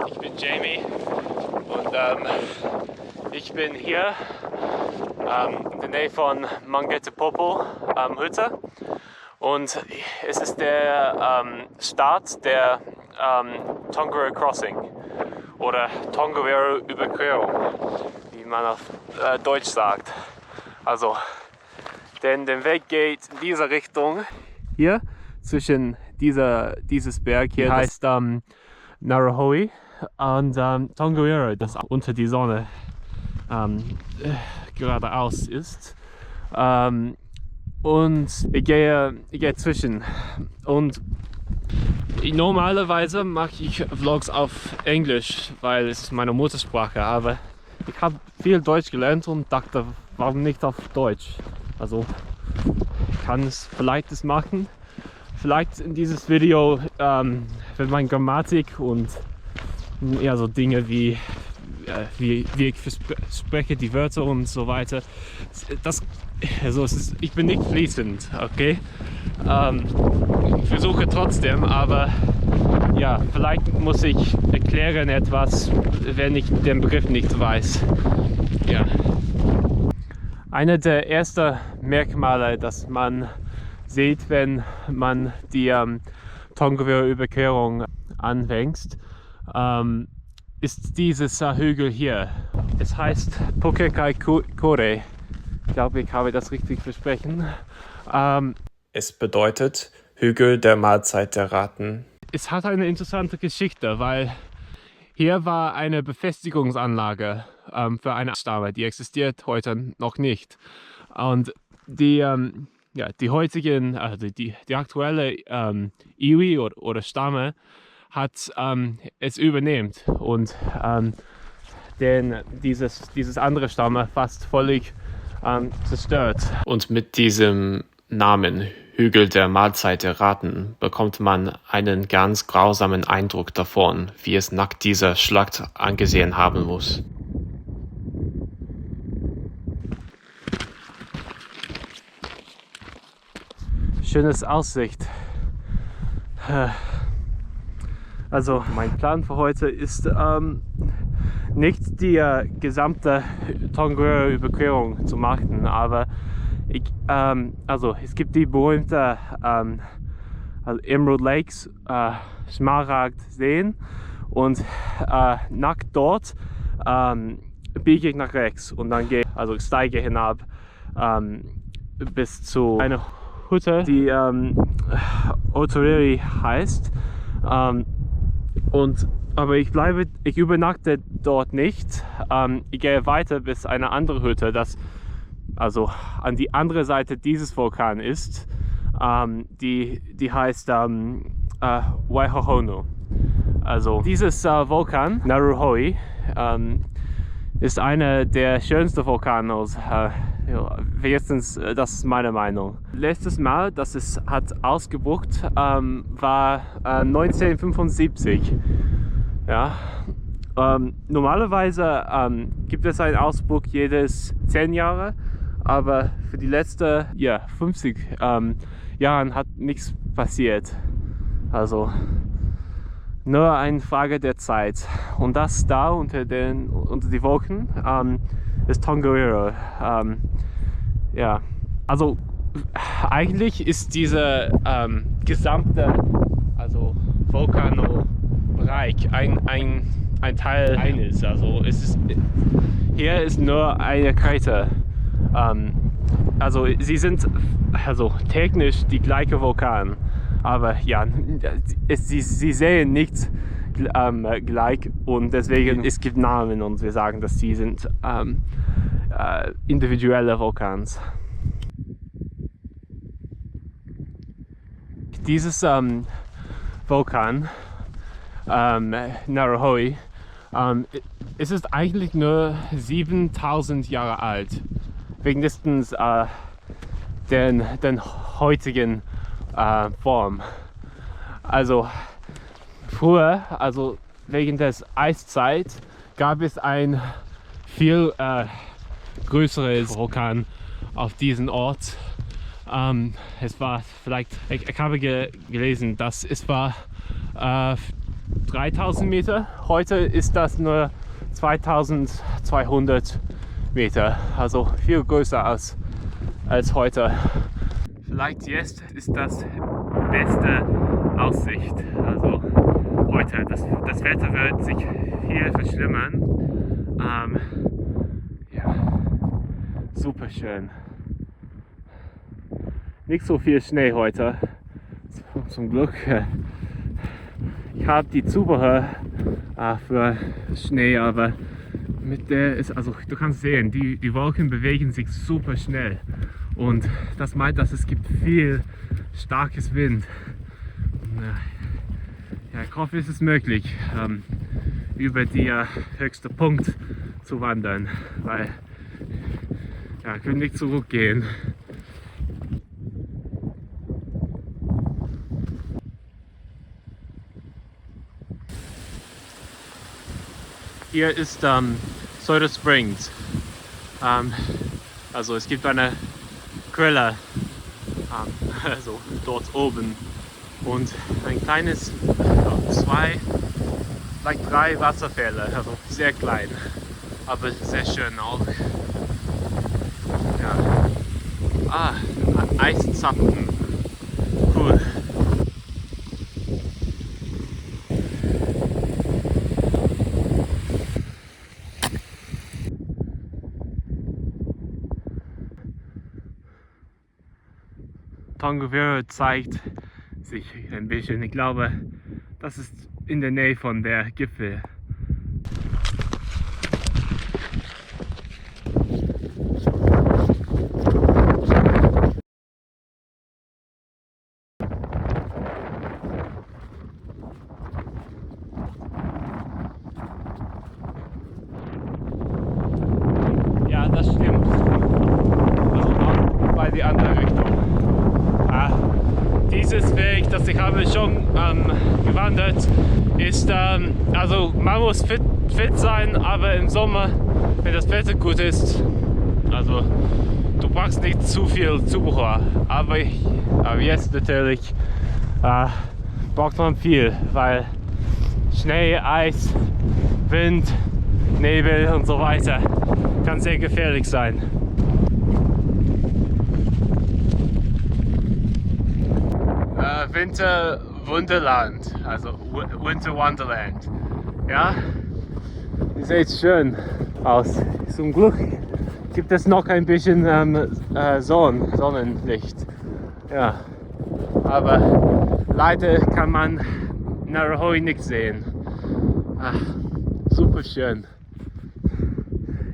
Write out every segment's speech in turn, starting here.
ich bin Jamie und ich bin hier in der Nähe von Mangetepopo Hütte und es ist der Start der Tongariro Crossing oder Tongariro Überquerung, wie man auf Deutsch sagt. Also, denn der Weg geht in diese Richtung hier zwischen dieses Berg hier heißt Narahoe und Tongariro, das unter die Sonne geradeaus ist. Und ich gehe zwischen. Und normalerweise mache ich Vlogs auf Englisch, weil es ist meine Muttersprache, aber ich habe viel Deutsch gelernt und dachte, warum nicht auf Deutsch? Also ich kann es vielleicht machen. Vielleicht in dieses Video für meine Grammatik und ja, so Dinge wie ich spreche die Wörter und so weiter. Ich bin nicht fließend, okay? Ich versuche trotzdem, aber ja, vielleicht muss ich erklären etwas, wenn ich den Begriff nicht weiß. Ja. Eine der ersten Merkmale, das man sieht, wenn man die Tongariro-Überquerung anfängt, ist dieses Hügel hier. Es heißt Pokekai Kore. Ich glaube, ich habe das richtig versprochen. Es bedeutet Hügel der Mahlzeit der Ratten. Es hat eine interessante Geschichte, weil hier war eine Befestigungsanlage für eine Stamme, die existiert heute noch nicht. Und die heutigen, also die aktuelle Iwi oder Stamme hat es übernimmt und dieses andere Stamme fast völlig zerstört. Und mit diesem Namen Hügel der Mahlzeit der Ratten bekommt man einen ganz grausamen Eindruck davon, wie es nach dieser Schlacht angesehen haben muss. Schönes Aussicht. Also mein Plan für heute ist nicht die gesamte Tongariro-Überquerung zu machen, aber es gibt die berühmte Emerald Lakes, Smaragd-Seen und nach dort biege ich nach rechts und dann steige hinab bis zu einer Hütte, die Otoriri heißt. Aber ich übernachte dort nicht. Ich gehe weiter bis eine andere Hütte, das also an die andere Seite dieses Vulkan ist. Die heißt Waihohonu. Also dieses Vulkan, Narahoe, ist einer der schönsten Vulkane. Wenigstens, das ist meine Meinung. Letztes Mal, dass es hat ausgebrochen, war 1975. Ja. Normalerweise gibt es einen Ausbruch jedes 10 Jahre, aber für die letzten 50 Jahren hat nichts passiert. Also nur eine Frage der Zeit. Und das da unter die Wolken ist Tongariro. Ja, also eigentlich ist dieser gesamte Vulkanobereich ein Teil eines. Also hier ist nur eine Krater. Sie sind technisch die gleiche Vulkan, aber ja, sie sehen nicht gleich und deswegen es gibt Namen und wir sagen, dass sie sind individuelle Vulkans. Dieses Vulkan Narahoe es ist eigentlich nur 7000 Jahre alt, wenigstens den heutigen Form. Also früher, wegen der Eiszeit, gab es ein viel größeres Vulkan auf diesem Ort. Es war vielleicht, ich habe gelesen, dass es war 3000 Meter. Heute ist das nur 2200 Meter, also viel größer als heute. Vielleicht jetzt ist das beste Aussicht. Also heute, das Wetter wird sich viel verschlimmern. Ja, super schön. Nicht so viel Schnee heute, zum Glück. Ich habe die Zubehör für Schnee, aber mit der ist, also du kannst sehen, die Wolken bewegen sich super schnell und das meint, dass es gibt viel starkes Wind. Und, ja, ich hoffe, es ist möglich, über die höchste Punkt zu wandern, weil ja, ich will nicht zurückgehen. Hier ist Soda Springs. Also es gibt eine Quelle, also dort oben und ein kleines, vielleicht 3 Wasserfälle, also sehr klein, aber sehr schön auch. Ja. Eiszapfen, cool. Tongariro zeigt sich ein bisschen. Ich glaube, das ist in der Nähe von der Gipfel. Ja, das stimmt. Also noch bei die andere Richtung. Dieses Weg, das ich habe schon gewandert, ist, also man muss fit sein, aber im Sommer, wenn das Wetter gut ist, also du brauchst nicht zu viel Zubehör, aber jetzt natürlich braucht man viel, weil Schnee, Eis, Wind, Nebel und so weiter kann sehr gefährlich sein. Winter Wunderland, also Winter Wonderland. Ja, sieht schön aus. Zum Glück gibt es noch ein bisschen Sonnenlicht. Ja, aber leider kann man Narahoe nicht sehen. Super schön.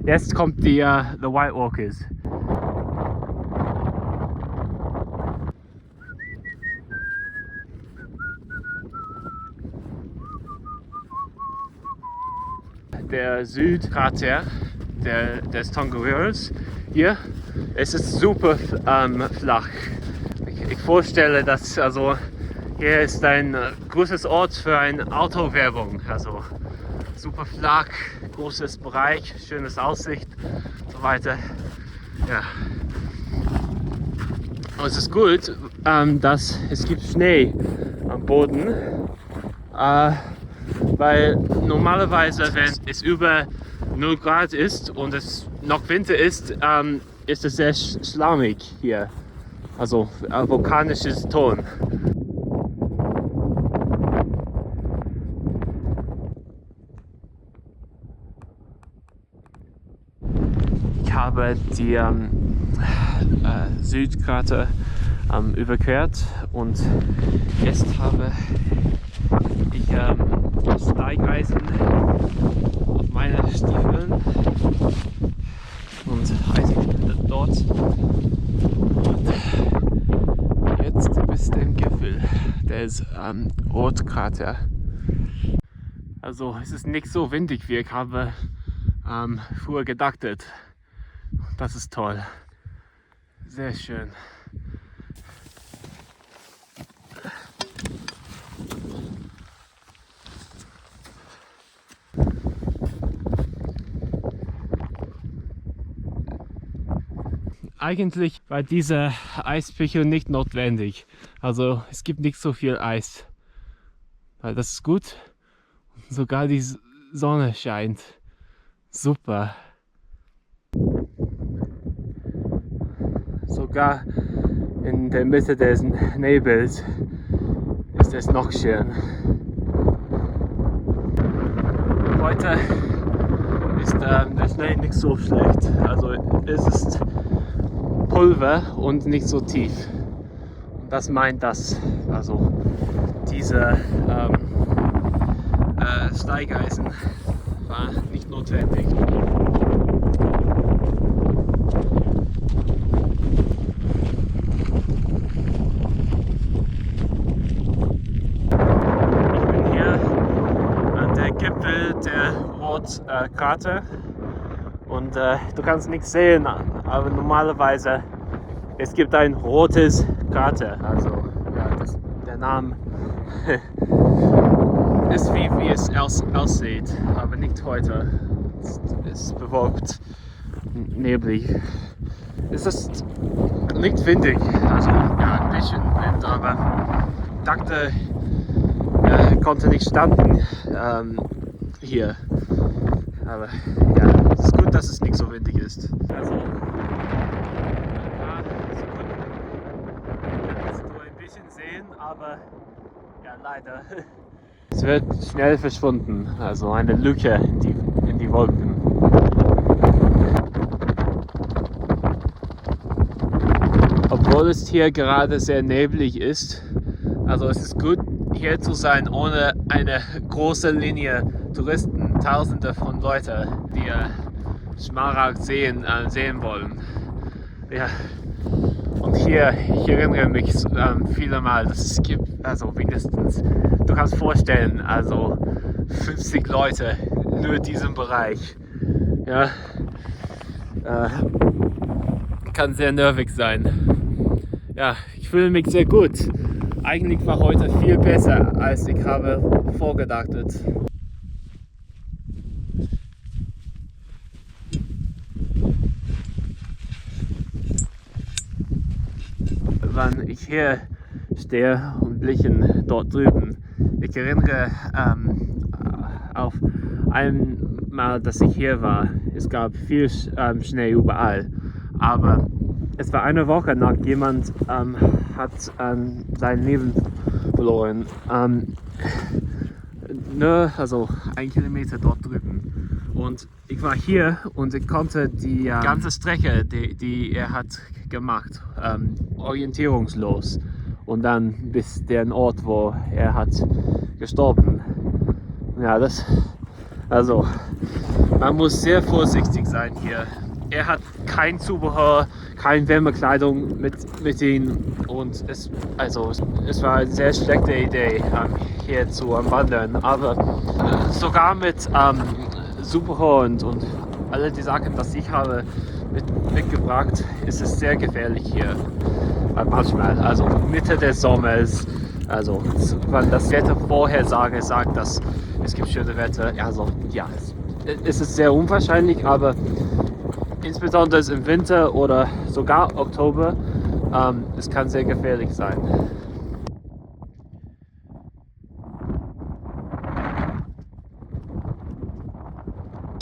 Jetzt kommt die The White Walkers. Der Südkrater des Tongariros hier, es ist super flach. Ich vorstelle, dass also hier ist ein großes Ort für eine Autowerbung, also super flach, großes Bereich, schönes Aussicht und so weiter. Ja. Und es ist gut, dass es gibt Schnee am Boden. Weil normalerweise, wenn es über 0 Grad ist und es noch Winter ist, ist es sehr schlammig hier. Also vulkanisches Ton. Ich habe die Südkrater überquert und jetzt habe ich Steigeisen auf meine Stiefeln und Eisen dort. Und jetzt bist du im Gipfel des Ortkrater. Also es ist nicht so windig, wie ich habe früher gedacht. Das ist toll. Sehr schön. Eigentlich war dieser Eispickel nicht notwendig. Also es gibt nicht so viel Eis. Das ist gut. sogar die Sonne scheint. Super. Sogar in der Mitte des Nebels ist es noch schön. Heute ist der Schnee nicht so schlecht. Also es ist Pulver und nicht so tief. Und das meint das. Also diese Steigeisen war nicht notwendig. Gipfel der Ortskarte und du kannst nichts sehen, aber normalerweise es gibt ein rotes Karte, also ja, der Name ist wie es aussieht, aber nicht heute. Es ist bewölkt, neblig. Es ist nicht windig, also ja, ein bisschen Wind, aber ich dachte, konnte nicht standen hier. Aber ja, es ist gut, dass es nicht so windig ist. Also, ein paar Sekunden kannst du ein bisschen sehen, aber ja, leider. Es wird schnell verschwunden, also eine Lücke in die Wolken. Obwohl es hier gerade sehr neblig ist, also es ist gut, hier zu sein ohne eine große Linie Touristen, Tausende von Leuten, die Schmaragd sehen wollen. Ja. Und hier, ich erinnere mich viele Mal, dass es gibt, also mindestens, du kannst vorstellen, also 50 Leute nur in diesem Bereich. Ja. Kann sehr nervig sein. Ja, ich fühle mich sehr gut. Eigentlich war heute viel besser, als ich habe vorgedachtet. Wenn ich hier stehe und blicke dort drüben, ich erinnere auf einmal, dass ich hier war. Es gab viel Schnee überall, aber es war eine Woche nach jemand hat sein Leben verloren. Nur also 1 Kilometer dort drüben. Und ich war hier und ich konnte die ganze Strecke, die er hat gemacht, orientierungslos. Und dann bis den Ort, wo er hat gestorben. Ja, also man muss sehr vorsichtig sein hier. Er hat kein Zubehör, keine Wärmekleidung mit ihm und es war eine sehr schlechte Idee, hier zu wandern. Aber sogar mit Zubehör und alle die Sachen, die ich habe mitgebracht, ist es sehr gefährlich hier. Manchmal, also Mitte des Sommers, also wenn das Wettervorhersage sagt, dass es gibt schöne Wetter, also ja, es ist sehr unwahrscheinlich, aber insbesondere im Winter oder sogar Oktober, es kann sehr gefährlich sein.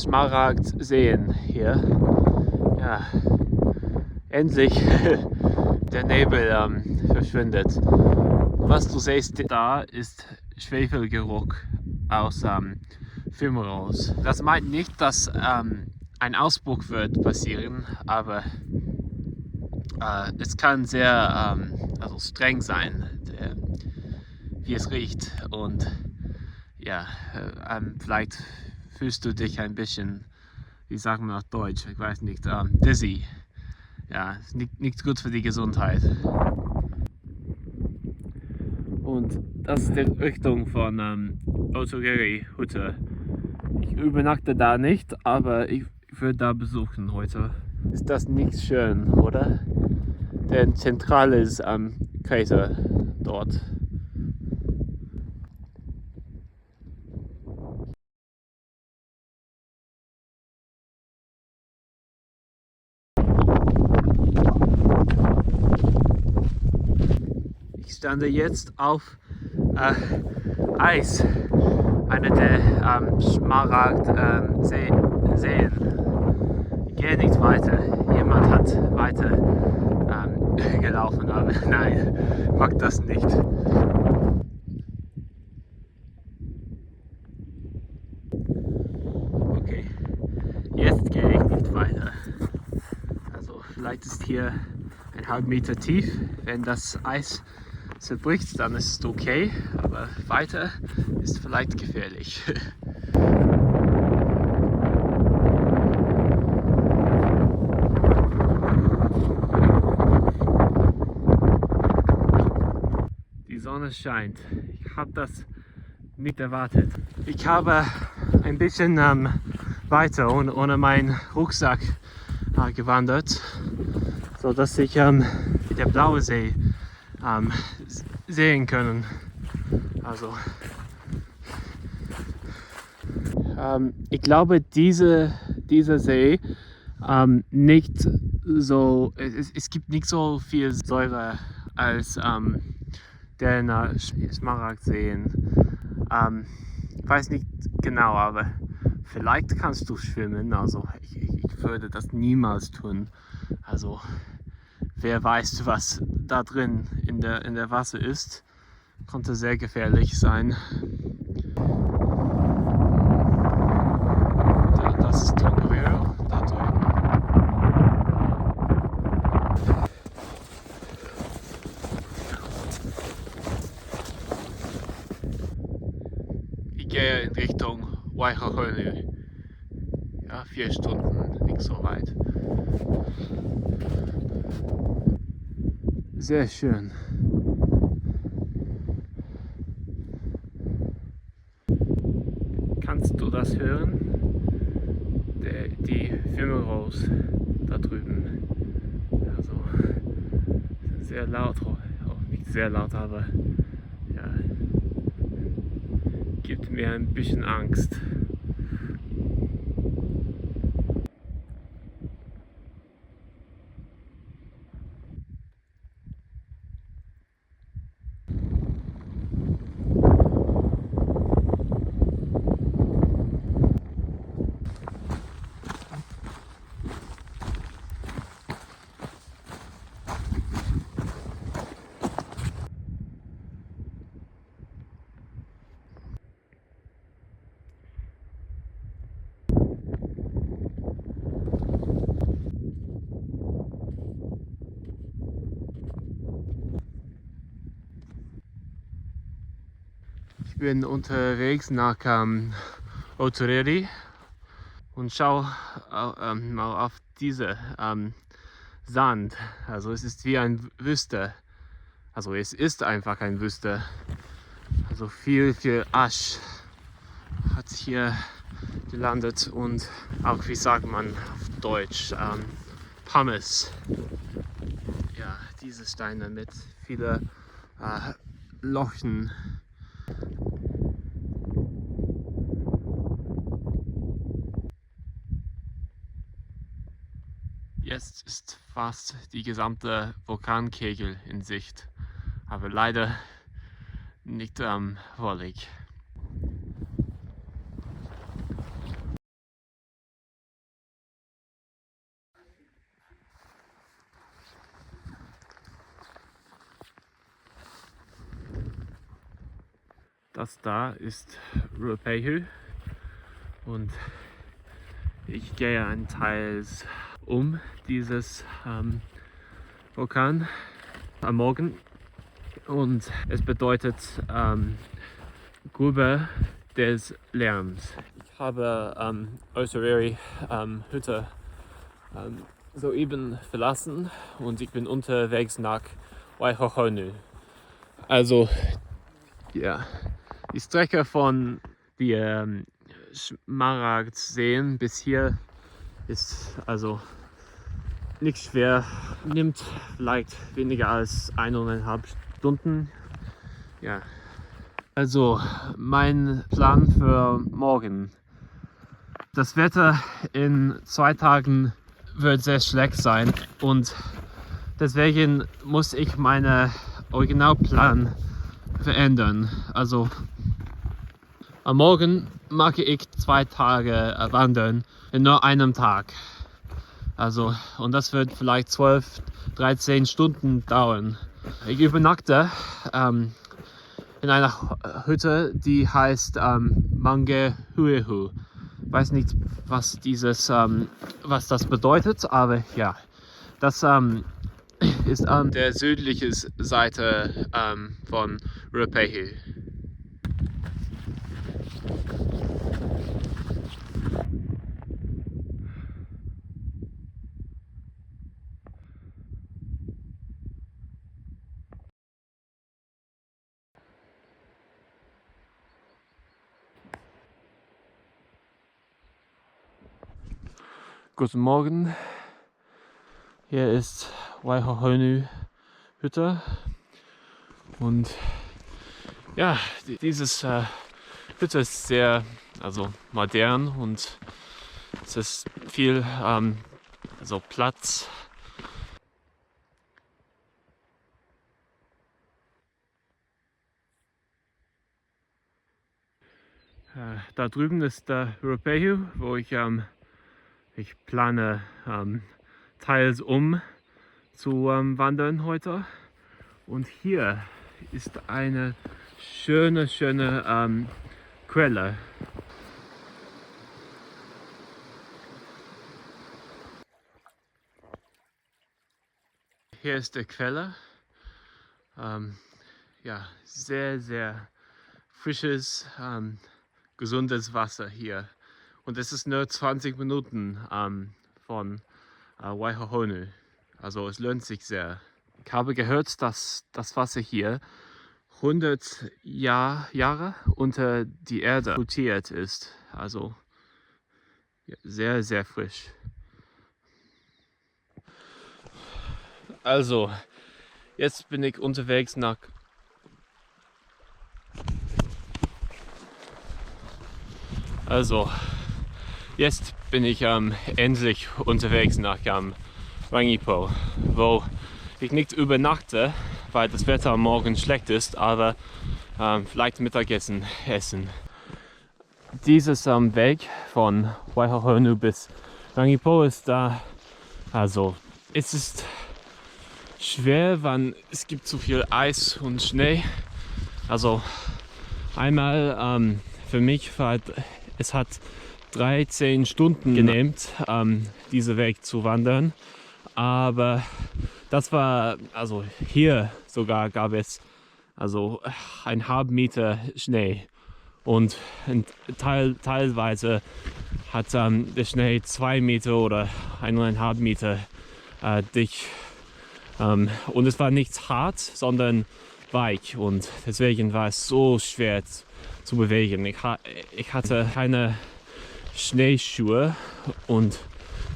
Schmaragd sehen hier. Ja, endlich der Nebel verschwindet. Was du siehst da ist Schwefelgeruch aus Fumaroles. Das meint nicht, dass ein Ausbruch wird passieren, aber es kann sehr also streng sein, wie es riecht. Und ja, vielleicht fühlst du dich ein bisschen, wie sagen wir auf Deutsch, ich weiß nicht, dizzy. Ja, nicht gut für die Gesundheit. Und das ist die Richtung von Otogeri-Hütte. Ich übernachte da nicht, aber ich würde da besuchen heute. Ist das nicht schön, oder? Der Zentrale ist am Krater dort. Ich stande jetzt auf Eis. eine der Seen. Ich gehe nicht weiter. Jemand hat weiter gelaufen, aber nein, mag das nicht. Okay, jetzt gehe ich nicht weiter. Also vielleicht ist hier 1,5 Meter tief. Wenn das Eis zerbricht, dann ist es okay, aber weiter ist vielleicht gefährlich. Die Sonne scheint. Ich habe das nicht erwartet. Ich habe ein bisschen weiter ohne meinen Rucksack gewandert, so dass ich der blaue See sehen können. Also ich glaube, dieser See nicht so, es gibt nicht so viel Säure als der Smaragdseen. Ich weiß nicht genau, aber vielleicht kannst du schwimmen. Also ich würde das niemals tun. Also wer weiß, was da drin in der Wasser ist, konnte sehr gefährlich sein. Das ist Tongariro, da drüben. Ich gehe in Richtung Waihohonu. Ja, 4 Stunden, nicht so weit. Sehr schön. Kannst du das hören? Die Fumaroles da drüben. Also sehr laut, auch nicht sehr laut, aber ja, gibt mir ein bisschen Angst. Ich bin unterwegs nach Otoreri und schau mal auf diese Sand. Also es ist wie ein Wüste. Also es ist einfach ein Wüste. Also viel Asch hat hier gelandet und auch, wie sagt man auf Deutsch, Pumice. Ja, diese Steine mit vielen Lochen. Jetzt ist fast die gesamte Vulkankegel in Sicht, aber leider nicht wollig. Das da ist Ruapehu und ich gehe einen Teil um dieses Vulkan am Morgen und es bedeutet Grube des Lärms. Ich habe Otoreri Hütte soeben verlassen und ich bin unterwegs nach Waihohonu. Also ja, die Strecke von die Smaragdseen bis hier ist also nicht schwer, nimmt vielleicht weniger als 1,5 Stunden. Ja. Also mein Plan für morgen. Das Wetter in 2 Tagen wird sehr schlecht sein und deswegen muss ich meinen Originalplan verändern. Also Am Morgen mache ich 2 Tage wandern in nur einem Tag. Also, und das wird vielleicht 12, 13 Stunden dauern. Ich übernachte in einer Hütte, die heißt Mangehuehu. Weiß nicht, was was das bedeutet, aber ja, das ist an der südlichen Seite von Ruapehu. Guten Morgen, hier ist Waihohonu Hütte und ja, dieses Hütte ist sehr modern und es ist viel Platz. Da drüben ist der Ruapehu, wo ich plane teils zu wandern heute. Und hier ist eine schöne Quelle. Hier ist die Quelle. Ja, sehr frisches, gesundes Wasser hier. Und es ist nur 20 Minuten von Waihohonu. Also es lohnt sich sehr. Ich habe gehört, dass das Wasser hier 100 Jahre unter die Erde kultiviert ist. Also ja, sehr frisch. Also, jetzt bin ich unterwegs nach jetzt bin ich endlich unterwegs nach Rangipo, wo ich nicht übernachte, weil das Wetter am Morgen schlecht ist, aber vielleicht Mittagessen essen. Dieses Weg von Waihohonu bis Rangipo ist es ist schwer, weil es gibt zu viel Eis und Schnee. Also einmal für mich es hat 13 Stunden genehmt, diesen Weg zu wandern. Aber das war, hier sogar gab es ein halb Meter Schnee. Und teilweise hat der Schnee 2 Meter oder 1,5 Meter dick. Und es war nicht hart, sondern weich. Und deswegen war es so schwer zu bewegen. Ich hatte keine Schneeschuhe und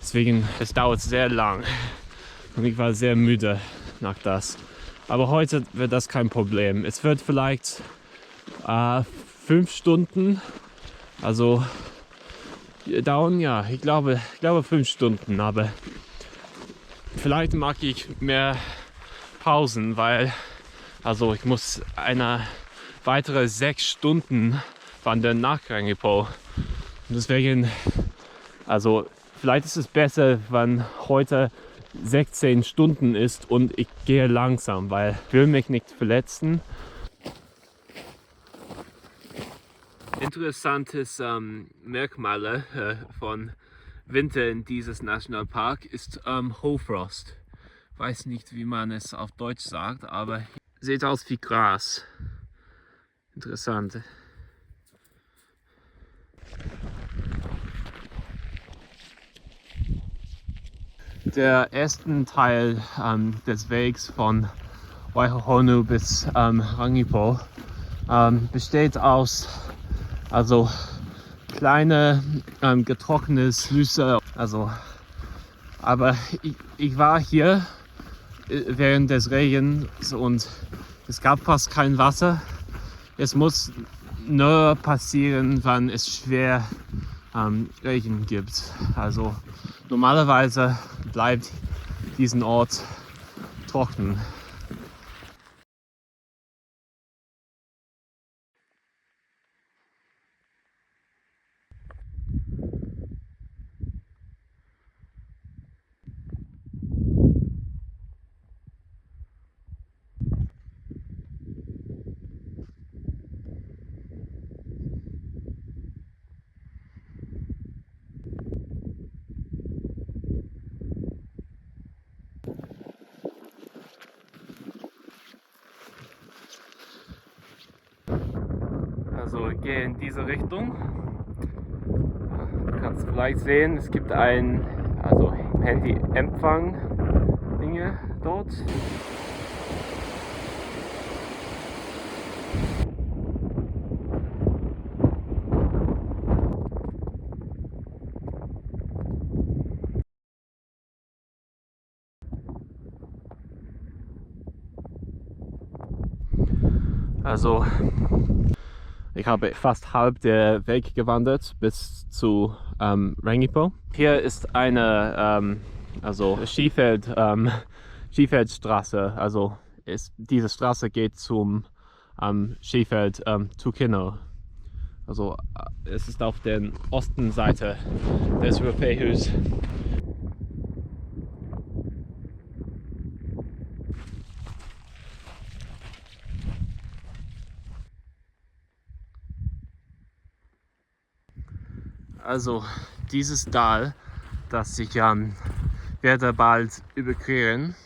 deswegen es dauert sehr lang. Und ich war sehr müde nach das. Aber heute wird das kein Problem. Es wird vielleicht 5 Stunden, dauern, ja, ich glaube 5 Stunden, aber vielleicht mag ich mehr Pausen, weil ich muss eine weitere 6 Stunden wandern nach Rangipo. Und deswegen, vielleicht ist es besser, wenn heute 16 Stunden ist und ich gehe langsam, weil ich will mich nicht verletzen. Interessantes Merkmale von Winter in dieses Nationalpark ist Hohlfrost. Weiß nicht, wie man es auf Deutsch sagt, aber sieht aus wie Gras. Interessant. Der erste Teil des Wegs von Waihohonu bis Rangipo besteht aus kleine getrocknete Flüsse. Aber ich war hier während des Regens und es gab fast kein Wasser. Es muss nur passieren, wenn es schwer Regen gibt. Also normalerweise bleibt diesen Ort trocken. Also gehe in diese Richtung. Du kannst vielleicht sehen, es gibt ein Handy-Empfang-Dinge dort. Also ich habe fast halb der Weg gewandert bis zu Rangipo. Hier ist eine Skifeldstraße. Also diese Straße geht zum Skifeld Tukino. Also es ist auf der Ostenseite des Ruapehus. Also dieses Tal, das ich werde bald überqueren,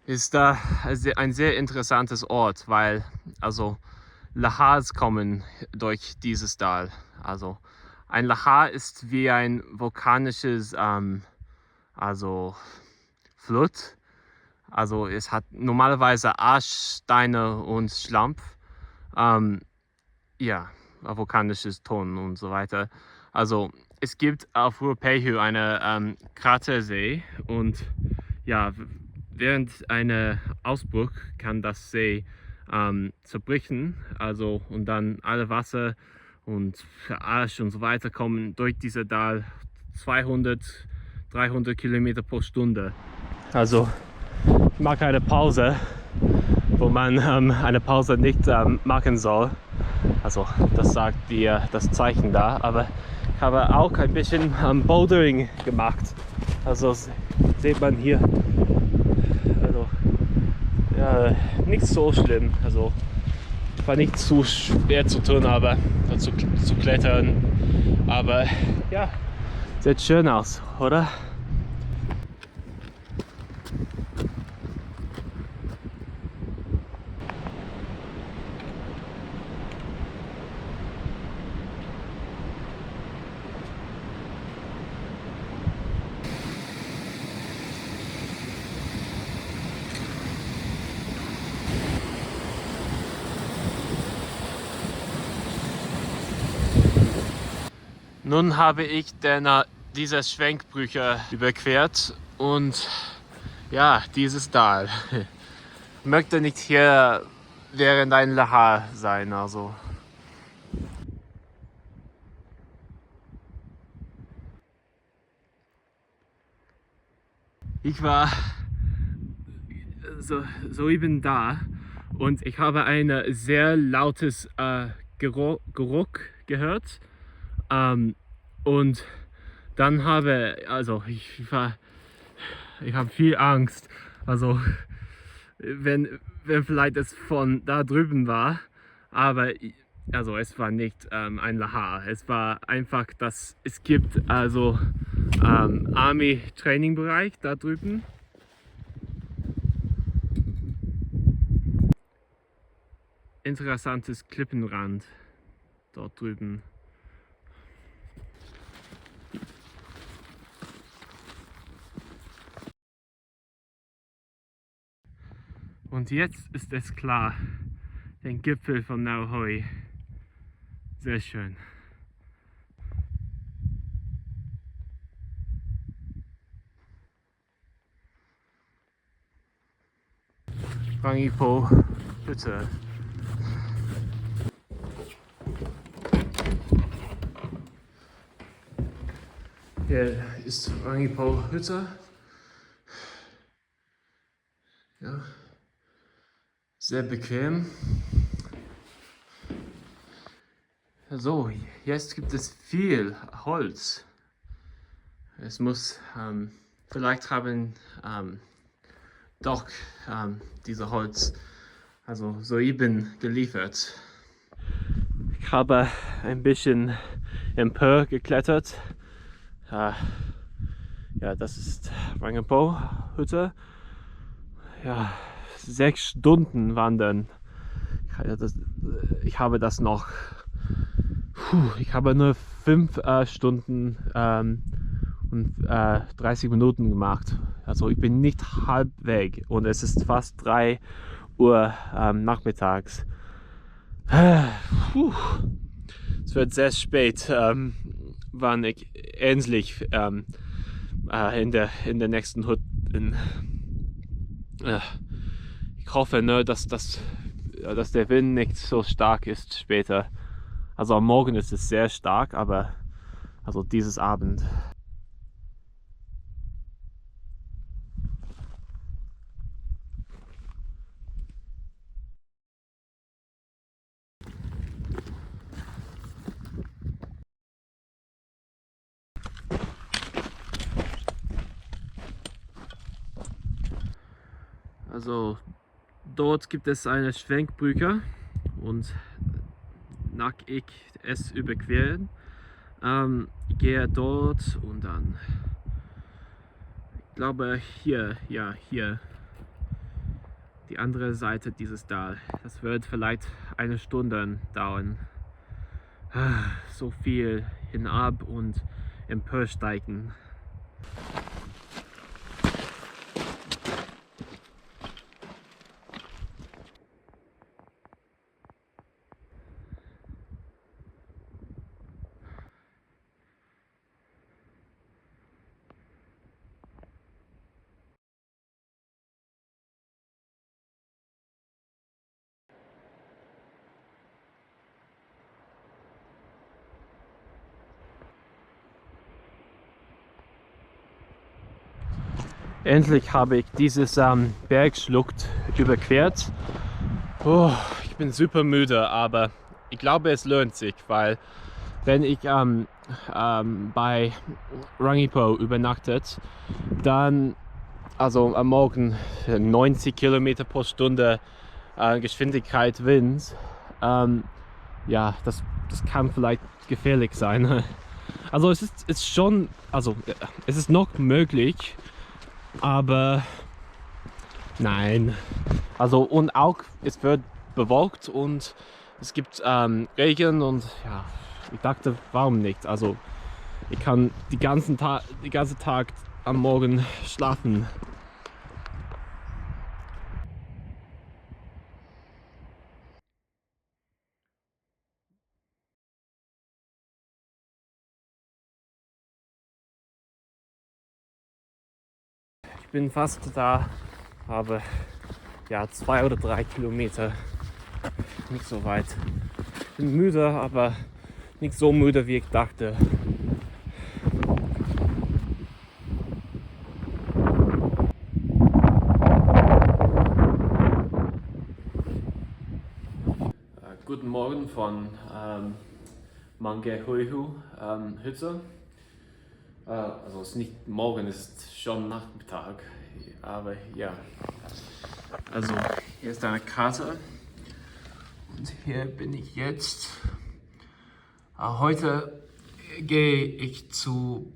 ist ein sehr interessantes Ort, weil also Lahars kommen durch dieses Tal. Also ein Lahar ist wie ein vulkanisches Flut. Also es hat normalerweise Asch, Steine und Schlampf. Ja, vulkanisches Ton und so weiter. Also es gibt auf Ruapehu eine Kratersee und ja, während einer Ausbruch kann das See zerbrechen, also und dann alle Wasser und Asch und so weiter kommen durch diese Tal 200, 300 Kilometer pro Stunde. Also ich mache eine Pause, wo man eine Pause nicht machen soll. Also das sagt dir das Zeichen da, aber ich habe auch ein bisschen Bouldering gemacht. Also sieht man hier, also ja, nicht so schlimm. Also war nicht zu schwer zu tun, aber zu klettern. Aber ja, sieht schön aus, oder? Nun habe ich diese Schwenkbrücke überquert und ja, dieses Tal. Ich möchte nicht hier während ein Lahar sein, also. Ich war soeben da und ich habe ein sehr lautes Geruch gehört. Und dann ich habe viel Angst. Also wenn vielleicht es von da drüben war, aber also es war nicht ein Lahar. Es war einfach, dass es gibt Army Training Bereich da drüben. Interessantes Klippenrand dort drüben. Und jetzt ist es klar, den Gipfel von Nauhoi. Sehr schön. Rangipo Hütte. Hier ist Rangipo Hütte. Ja. Sehr bequem. So, jetzt gibt es viel Holz. Es muss, vielleicht haben diese Holz soeben geliefert. Ich habe ein bisschen empor geklettert. Ja, das ist Rangipo Hütte. Ja, 6 Stunden wandern. Ich ich habe das noch. Ich habe nur 5 Stunden und 30 Minuten gemacht. Also ich bin nicht halb weg und es ist fast 3 Uhr nachmittags. Es wird sehr spät, wann ich endlich in der nächsten Hut bin. Ich hoffe nur, dass der Wind nicht so stark ist später. Also am Morgen ist es sehr stark, aber also dieses Abend. Also dort gibt es eine Schwenkbrücke und nach ich es überqueren, gehe dort und dann, ich glaube hier, ja hier, die andere Seite dieses Tal. Das wird vielleicht 1 Stunde dauern. So viel hinab und emporsteigen. Endlich habe ich dieses Bergschlucht überquert. Oh, ich bin super müde, aber ich glaube, es lohnt sich, weil wenn ich bei Rangipo übernachtet, dann also am Morgen 90 Kilometer pro Stunde Geschwindigkeit Wind, ja, das kann vielleicht gefährlich sein. Also es ist schon, also es ist noch möglich, aber nein. Also und auch es wird bewölkt und es gibt Regen und ja, ich dachte, warum nicht? Also ich kann den ganzen Tag am Morgen schlafen. Ich bin fast da, aber ja 2 oder 3 Kilometer, nicht so weit. Ich bin müde, aber nicht so müde, wie ich dachte. Guten Morgen von Mangahuihu Hütte. Also es ist nicht morgen, es ist schon Nachmittag, aber ja. Also hier ist eine Karte und hier bin ich jetzt. Heute gehe ich zu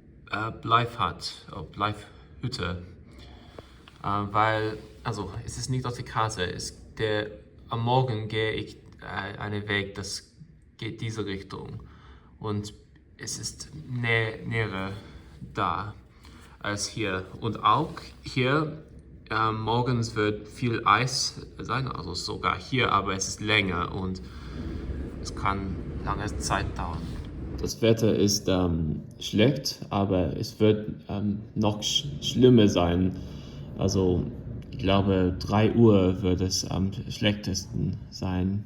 Bleifhütte, weil, also es ist nicht auf der Karte, am Morgen gehe ich einen Weg, das geht diese Richtung und es ist näher da als hier und auch hier morgens wird viel Eis sein, also sogar hier, aber es ist länger und es kann lange Zeit dauern. Das Wetter ist schlecht, aber es wird noch schlimmer sein. Also ich glaube 3 Uhr wird es am schlechtesten sein.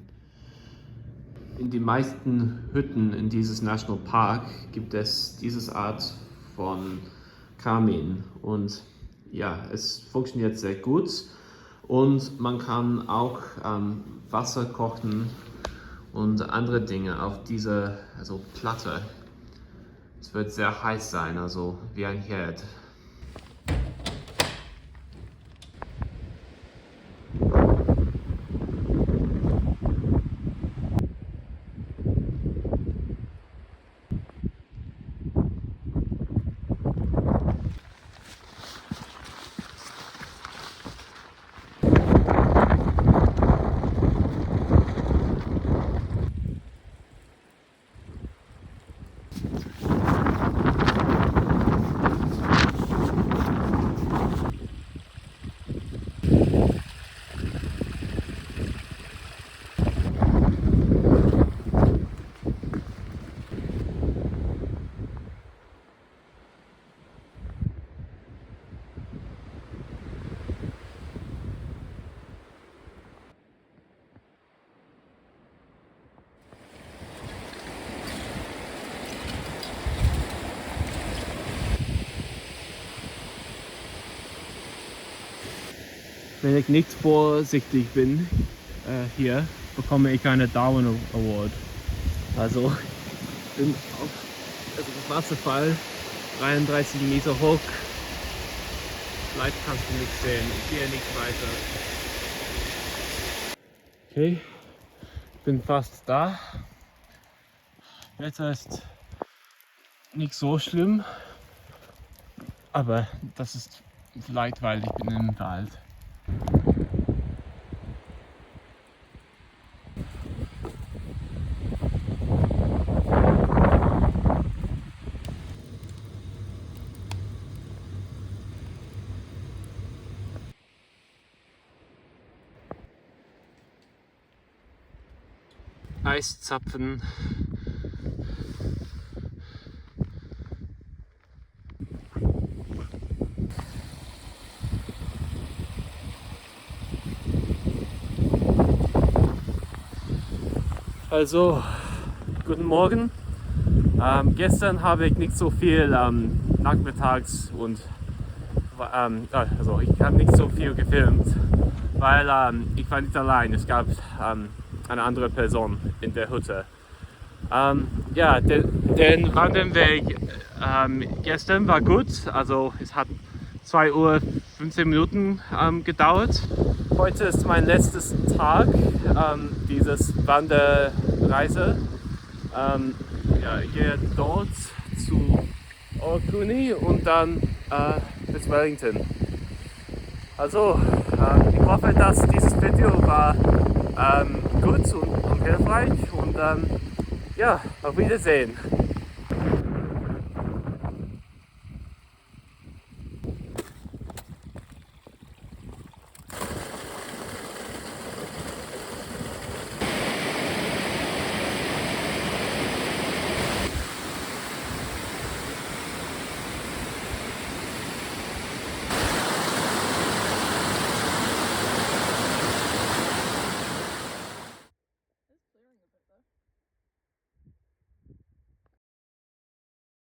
In den meisten Hütten in dieses National Park gibt es diese Art von Kamin und ja, es funktioniert sehr gut und man kann auch Wasser kochen und andere Dinge auf diese Platte. Es wird sehr heiß sein, also wie ein Herd. wenn ich nicht vorsichtig bin hier, bekomme ich einen Darwin Award. Also ich bin auf das Wasserfall 33 Meter hoch. Vielleicht kannst du nicht sehen, ich gehe nicht weiter. Okay, ich bin fast da. Wetter ist nicht so schlimm, aber das ist vielleicht, weil ich bin im Wald. Eiszapfen. Also, guten Morgen. Gestern habe ich nicht so viel nachmittags und also ich habe nicht so viel gefilmt, weil ich war nicht allein. Es gab eine andere Person in der Hütte. Ja, der Wanderweg gestern war gut. Also es hat 2 Uhr 15 Minuten gedauert. Heute ist mein letzter Tag dieses Wanderreise. Ja, ich gehe dort zu Orkuni und dann bis Wellington. Also, ich hoffe, dass dieses Video war gut und hilfreich und ja, auf Wiedersehen.